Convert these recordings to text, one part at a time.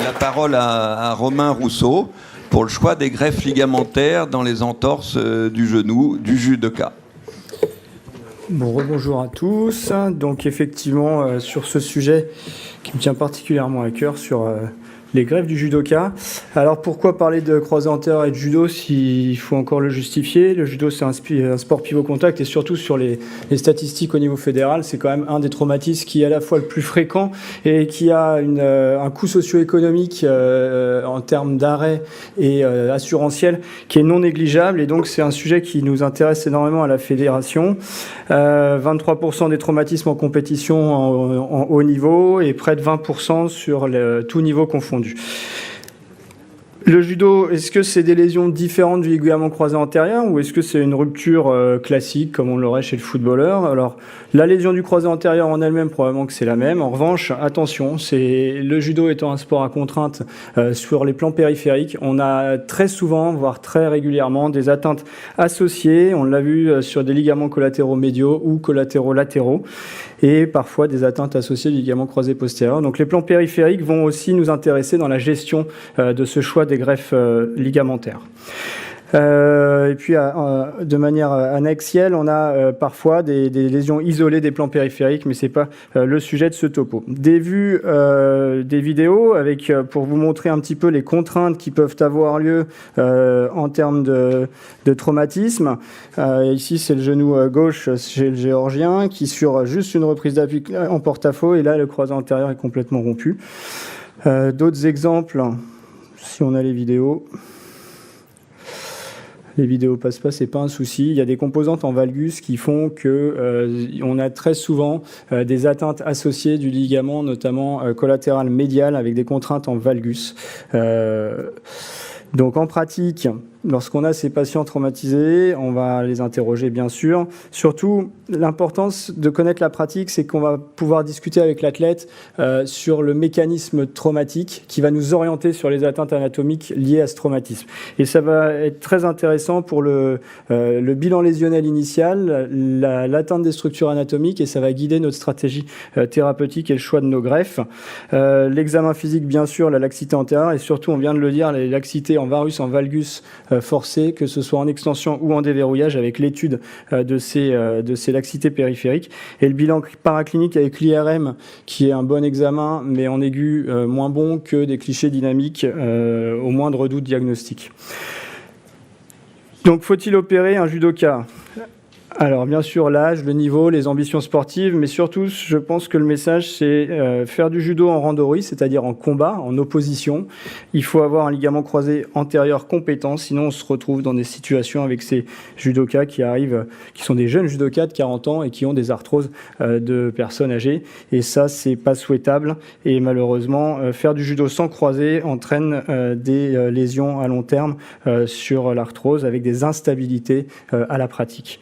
la parole à Romain Rousseau pour le choix des greffes ligamentaires dans les entorses du genou du judoka. Bon, rebonjour à tous. Donc effectivement, sur ce sujet qui me tient particulièrement à cœur, sur les greffes du judoka. Alors pourquoi parler de croisé antérieur et de judo s'il faut encore le justifier? Le judo, c'est un sport pivot-contact, et surtout sur les statistiques au niveau fédéral, c'est quand même un des traumatismes qui est à la fois le plus fréquent et qui a un coût socio-économique en termes d'arrêt et assurantiel qui est non négligeable, et donc c'est un sujet qui nous intéresse énormément à la fédération. 23% des traumatismes en compétition en haut niveau et près de 20% sur tout niveau confondu. Le judo, est-ce que c'est des lésions différentes du ligament croisé antérieur ou est-ce que c'est une rupture classique comme on l'aurait chez le footballeur? Alors, la lésion du croisé antérieur en elle-même, probablement que c'est la même. En revanche, attention, le judo étant un sport à contrainte sur les plans périphériques, on a très souvent, voire très régulièrement, des atteintes associées. On l'a vu sur des ligaments collatéraux médiaux ou collatéraux latéraux, et parfois des atteintes associées du ligament croisé postérieur. Donc les plans périphériques vont aussi nous intéresser dans la gestion de ce choix des greffes ligamentaires. Et puis, de manière annexielle, on a parfois des lésions isolées des plans périphériques, mais ce n'est pas le sujet de ce topo. Des vues, des vidéos, pour vous montrer un petit peu les contraintes qui peuvent avoir lieu en termes de traumatisme. Ici, c'est le genou gauche chez le Géorgien, qui sur juste une reprise d'appui en porte-à-faux, et là, le croisé antérieur est complètement rompu. D'autres exemples, si on a les vidéos... Les vidéos passent pas, c'est pas un souci. Il y a des composantes en valgus qui font que on a très souvent des atteintes associées du ligament, notamment collatéral médial, avec des contraintes en valgus. Donc en pratique, lorsqu'on a ces patients traumatisés, on va les interroger bien sûr. Surtout, l'importance de connaître la pratique, c'est qu'on va pouvoir discuter avec l'athlète sur le mécanisme traumatique qui va nous orienter sur les atteintes anatomiques liées à ce traumatisme. Et ça va être très intéressant pour le bilan lésionnel initial, l'atteinte des structures anatomiques, et ça va guider notre stratégie thérapeutique et le choix de nos greffes. L'examen physique, bien sûr, la laxité antérieure, et surtout, on vient de le dire, les laxités en varus, en valgus forcées, que ce soit en extension ou en déverrouillage, avec l'étude de ces laxités périphériques. Et le bilan paraclinique avec l'IRM, qui est un bon examen, mais en aigu moins bon que des clichés dynamiques au moindre doute diagnostique. Donc, faut-il opérer un judoka ? Alors, bien sûr, l'âge, le niveau, les ambitions sportives, mais surtout, je pense que le message, c'est faire du judo en randori, c'est-à-dire en combat, en opposition. Il faut avoir un ligament croisé antérieur compétent, sinon on se retrouve dans des situations avec ces judokas qui sont des jeunes judokas de 40 ans et qui ont des arthroses de personnes âgées. Et ça, c'est pas souhaitable. Et malheureusement, faire du judo sans croisé entraîne des lésions à long terme sur l'arthrose, avec des instabilités à la pratique.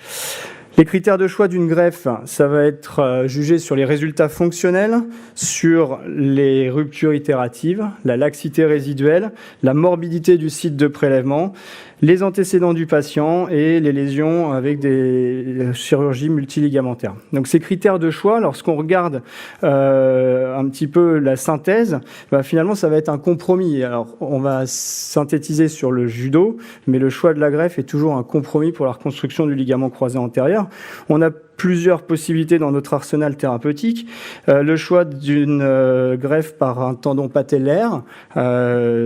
Les critères de choix d'une greffe, ça va être jugé sur les résultats fonctionnels, sur les ruptures itératives, la laxité résiduelle, la morbidité du site de prélèvement, les antécédents du patient et les lésions avec des chirurgies multiligamentaires. Donc ces critères de choix, lorsqu'on regarde un petit peu la synthèse, finalement ça va être un compromis. Alors on va synthétiser sur le judo, mais le choix de la greffe est toujours un compromis pour la reconstruction du ligament croisé antérieur. On a plusieurs possibilités dans notre arsenal thérapeutique. Le choix d'une greffe par un tendon patellaire, la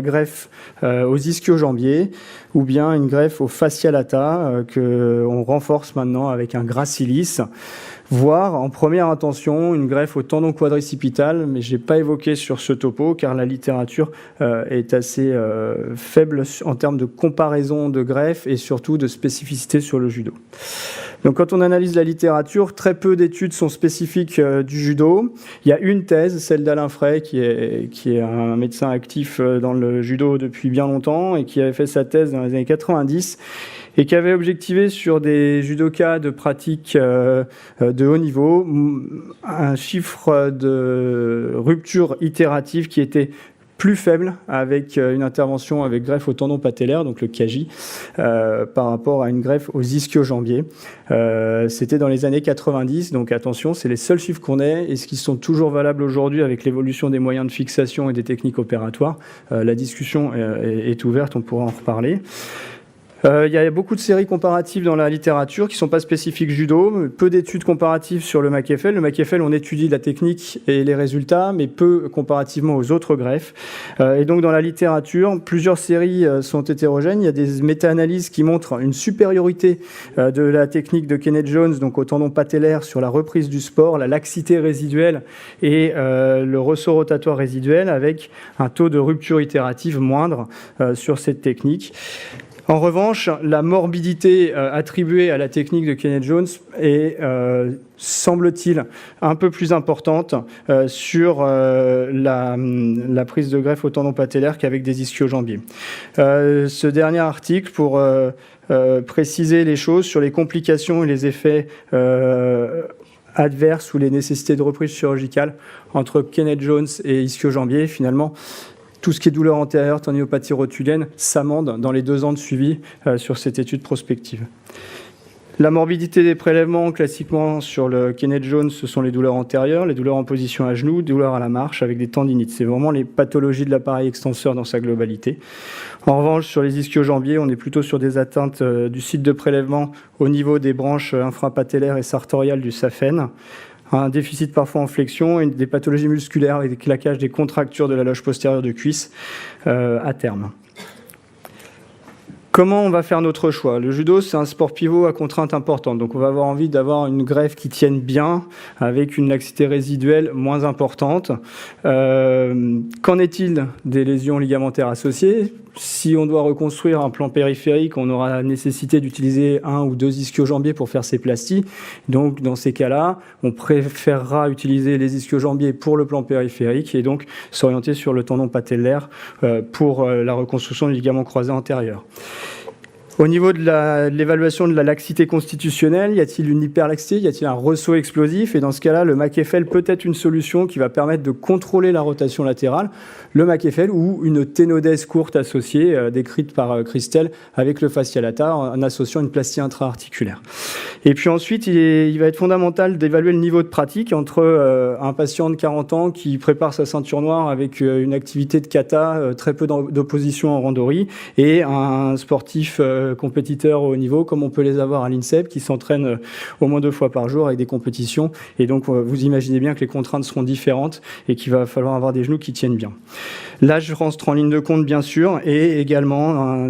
greffe aux ischio-jambiers, ou bien une greffe au fascia lata qu'on renforce maintenant avec un gracilis, voire en première intention une greffe au tendon quadricipital, mais je n'ai pas évoqué sur ce topo car la littérature est assez faible en termes de comparaison de greffes et surtout de spécificité sur le judo. Donc quand on analyse la littérature, très peu d'études sont spécifiques du judo. Il y a une thèse, celle d'Alain Frey, qui est un médecin actif dans le judo depuis bien longtemps et qui avait fait sa thèse dans les années 90 et qui avait objectivé sur des judokas de pratique de haut niveau un chiffre de rupture itérative qui était plus faible avec une intervention avec greffe au tendon patellaire, donc le KJ, par rapport à une greffe aux ischio-jambiers. C'était dans les années 90, donc attention, c'est les seuls chiffres qu'on ait et ce qui sont toujours valables aujourd'hui avec l'évolution des moyens de fixation et des techniques opératoires. La discussion est ouverte, on pourra en reparler. Il y a beaucoup de séries comparatives dans la littérature qui ne sont pas spécifiques judo, peu d'études comparatives sur le McEFL. Le McEFL, on étudie la technique et les résultats, mais peu comparativement aux autres greffes. Et donc dans la littérature, plusieurs séries sont hétérogènes. Il y a des méta-analyses qui montrent une supériorité de la technique de Kenneth Jones, donc au tendon patellaire sur la reprise du sport, la laxité résiduelle et le ressort rotatoire résiduel avec un taux de rupture itérative moindre sur cette technique. En revanche, la morbidité attribuée à la technique de Kenneth Jones est, semble-t-il, un peu plus importante sur la prise de greffe au tendon patellaire qu'avec des ischio-jambiers. Ce dernier article, pour préciser les choses sur les complications et les effets adverses ou les nécessités de reprise chirurgicale entre Kenneth Jones et ischio-jambiers, finalement, tout ce qui est douleur antérieure, tendinopathie rotulienne, s'amende dans les 2 ans de suivi sur cette étude prospective. La morbidité des prélèvements, classiquement sur le Kenneth Jones, ce sont les douleurs antérieures, les douleurs en position à genoux, douleurs à la marche avec des tendinites. C'est vraiment les pathologies de l'appareil extenseur dans sa globalité. En revanche, sur les ischio-jambiers, on est plutôt sur des atteintes du site de prélèvement au niveau des branches infrapatellaires et sartoriales du saphène. Un déficit parfois en flexion et des pathologies musculaires et des claquages des contractures de la loge postérieure de cuisse à terme. Comment on va faire notre choix? Le judo, c'est un sport pivot à contrainte importante. Donc, on va avoir envie d'avoir une greffe qui tienne bien, avec une laxité résiduelle moins importante. Qu'en est-il des lésions ligamentaires associées? Si on doit reconstruire un plan périphérique, on aura la nécessité d'utiliser 1 ou 2 ischio-jambiers pour faire ces plasties. Donc, dans ces cas-là, on préférera utiliser les ischio-jambiers pour le plan périphérique et donc s'orienter sur le tendon patellaire pour la reconstruction du ligament croisé antérieur. Au niveau de l'évaluation de la laxité constitutionnelle, y a-t-il une hyperlaxité, y a-t-il un ressaut explosif? Et dans ce cas-là, le McEFL peut être une solution qui va permettre de contrôler la rotation latérale, le McEFL ou une ténodèse courte associée, décrite par Christelle, avec le fascialata en associant une plastie intra-articulaire. Et puis ensuite, il va être fondamental d'évaluer le niveau de pratique entre un patient de 40 ans qui prépare sa ceinture noire avec une activité de kata, très peu d'opposition en randori, et un sportif compétiteurs au haut niveau, comme on peut les avoir à l'INSEP, qui s'entraînent au moins 2 fois par jour avec des compétitions. Et donc, vous imaginez bien que les contraintes seront différentes et qu'il va falloir avoir des genoux qui tiennent bien. L'âge rentre en ligne de compte, bien sûr, et également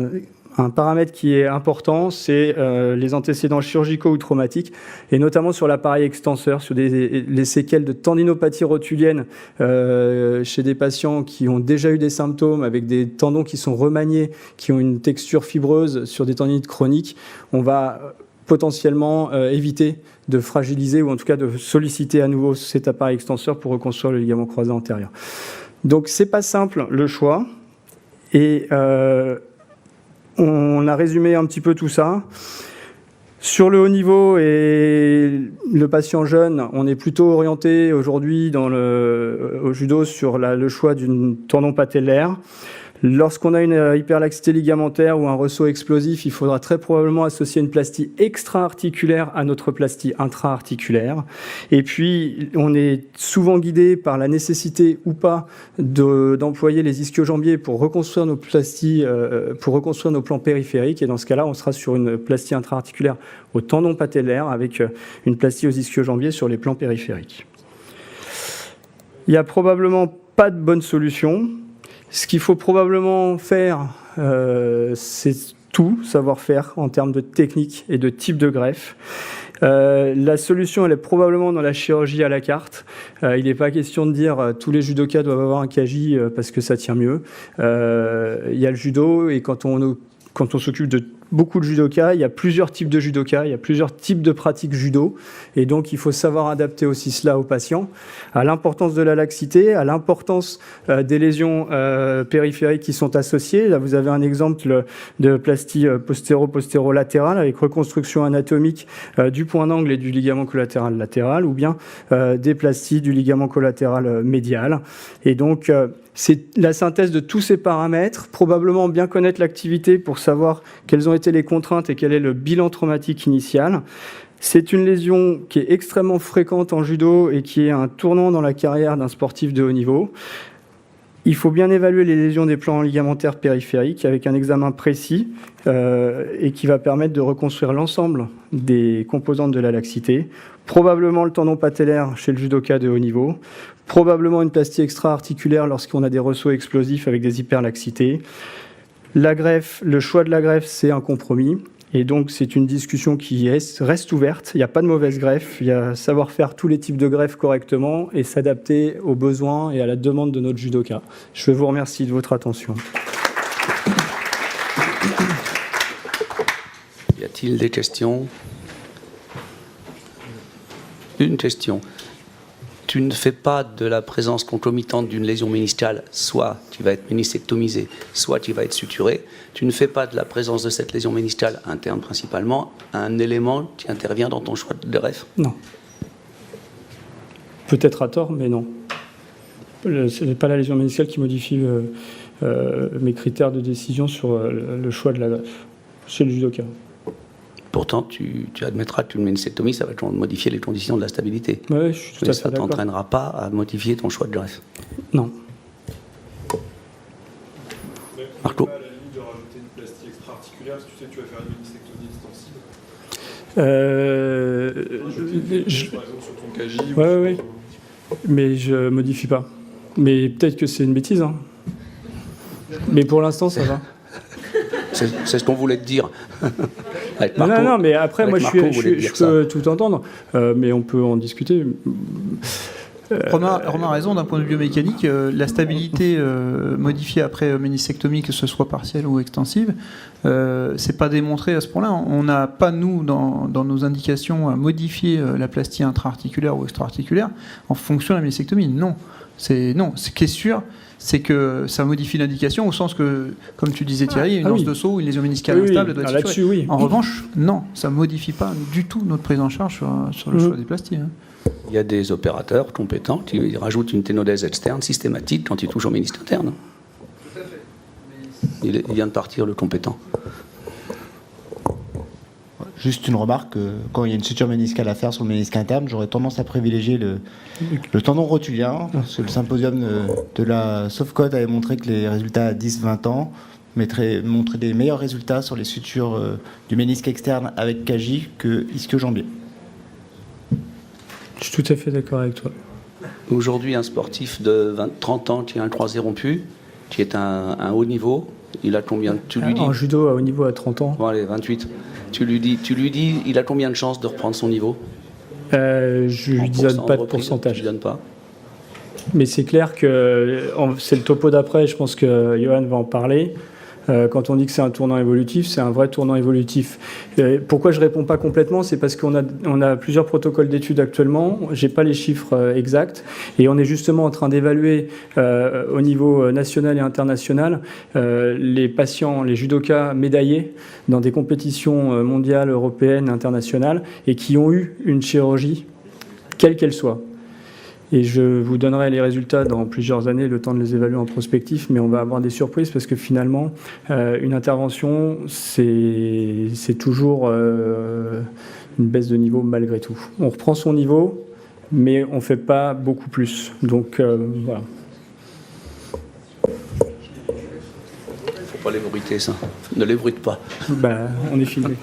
un paramètre qui est important, c'est les antécédents chirurgicaux ou traumatiques, et notamment sur l'appareil extenseur, sur les séquelles de tendinopathie rotulienne chez des patients qui ont déjà eu des symptômes avec des tendons qui sont remaniés, qui ont une texture fibreuse sur des tendinites chroniques. On va potentiellement éviter de fragiliser ou en tout cas de solliciter à nouveau cet appareil extenseur pour reconstruire le ligament croisé antérieur. Donc c'est pas simple le choix, et on a résumé un petit peu tout ça. Sur le haut niveau et le patient jeune, on est plutôt orienté aujourd'hui au judo sur le choix d'une tendon patellaire. Lorsqu'on a une hyperlaxité ligamentaire ou un ressaut explosif, il faudra très probablement associer une plastie extra-articulaire à notre plastie intra-articulaire. Et puis, on est souvent guidé par la nécessité ou pas d'employer les ischio-jambiers pour reconstruire nos plasties, pour reconstruire nos plans périphériques. Et dans ce cas-là, on sera sur une plastie intra-articulaire au tendon patellaire avec une plastie aux ischio-jambiers sur les plans périphériques. Il n'y a probablement pas de bonne solution. Ce qu'il faut probablement faire, c'est tout savoir faire en termes de technique et de type de greffe. La solution, elle est probablement dans la chirurgie à la carte. Il n'est pas question de dire tous les judokas doivent avoir un KJ parce que ça tient mieux. Il y a le judo, et quand on s'occupe de beaucoup de judokas, il y a plusieurs types de judokas, il y a plusieurs types de pratiques judo, et donc il faut savoir adapter aussi cela aux patients, à l'importance de la laxité, à l'importance des lésions périphériques qui sont associées. Là, vous avez un exemple de plastie postéro-postéro-latérale avec reconstruction anatomique du point d'angle et du ligament collatéral latéral, ou bien des plasties du ligament collatéral médial. Et donc, c'est la synthèse de tous ces paramètres, probablement bien connaître l'activité pour savoir quelles ont été les contraintes et quel est le bilan traumatique initial. C'est une lésion qui est extrêmement fréquente en judo et qui est un tournant dans la carrière d'un sportif de haut niveau. Il faut bien évaluer les lésions des plans ligamentaires périphériques avec un examen précis et qui va permettre de reconstruire l'ensemble des composantes de la laxité. Probablement le tendon patellaire chez le judoka de haut niveau, probablement une plastie extra-articulaire lorsqu'on a des ressauts explosifs avec des hyperlaxités. La greffe, le choix de la greffe, c'est un compromis. Et donc, c'est une discussion qui reste ouverte. Il n'y a pas de mauvaise greffe. Il y a savoir faire tous les types de greffes correctement et s'adapter aux besoins et à la demande de notre judoka. Je vous remercie de votre attention. Y a-t-il des questions? Une question. Tu ne fais pas de la présence concomitante d'une lésion méniscale, soit tu vas être ménisectomisé, soit tu vas être suturé. Tu ne fais pas de la présence de cette lésion méniscale interne principalement un élément qui intervient dans ton choix de greffe? Non. Peut-être à tort, mais non. Ce n'est pas la lésion méniscale qui modifie mes critères de décision sur le choix de la greffe chez le judoka. Pourtant, tu admettras que une ménisectomie, ça va modifier les conditions de la stabilité. Oui, je suis tout à fait ça ne d'accord. t'entraînera pas à modifier ton choix de greffe. Non. Marco? À la limite de rajouter une plastie extra-articulaire, parce que tu sais que tu vas faire une ménisectomie extensive. Par exemple, sur ton KJ. Oui. Mais je ne modifie pas. Mais peut-être que c'est une bêtise. Hein. Mais pour l'instant, ça va. C'est ce qu'on voulait te dire. Avec Marco, non, mais après, moi, je peux tout entendre. Mais on peut en discuter. Romain a raison, d'un point de vue biomécanique, la stabilité modifiée après ménisectomie, que ce soit partielle ou extensive, c'est pas démontré à ce point-là. On n'a pas, nous, dans nos indications, à modifier la plastie intra-articulaire ou extra-articulaire en fonction de la ménisectomie. Non. Ce qui est sûr, c'est que ça modifie l'indication au sens que, comme tu disais Thierry, une anse de saut, une lésion méniscale instable doit être suturée. Oui. En revanche, non, ça ne modifie pas du tout notre prise en charge sur le choix des plasties. Hein. Il y a des opérateurs compétents qui rajoutent une ténodèse externe systématique quand ils touchent au ménisque interne. Tout à fait. Il vient de partir, le compétent. Juste une remarque, quand il y a une suture méniscale à faire sur le ménisque interne, j'aurais tendance à privilégier le tendon rotulien, parce que le symposium de la Sofcode avait montré que les résultats à 10-20 ans montraient des meilleurs résultats sur les sutures du ménisque externe avec KJ que ischio-jambier. Je suis tout à fait d'accord avec toi. Aujourd'hui, un sportif de 30 ans qui a un croisé rompu, qui est un haut niveau, il a combien? Tu lui dis, en judo à haut niveau à 30 ans. Bon, allez, 28. Tu lui dis, il a combien de chances de reprendre son niveau? Je lui donne pas de pourcentage. Tu lui donnes pas. Mais c'est clair que c'est le topo d'après, je pense que Johan va en parler. Quand on dit que c'est un tournant évolutif, c'est un vrai tournant évolutif. Pourquoi je ne réponds pas complètement? C'est parce qu'on a plusieurs protocoles d'études actuellement, je n'ai pas les chiffres exacts, et on est justement en train d'évaluer au niveau national et international les patients, les judokas médaillés dans des compétitions mondiales, européennes, internationales, et qui ont eu une chirurgie, quelle qu'elle soit. Et je vous donnerai les résultats dans plusieurs années, le temps de les évaluer en prospectif, mais on va avoir des surprises parce que finalement, une intervention, c'est toujours une baisse de niveau malgré tout. On reprend son niveau, mais on ne fait pas beaucoup plus. Donc voilà. Faut pas l'ébruiter, ça. Ne l'ébruite pas. On est filmé.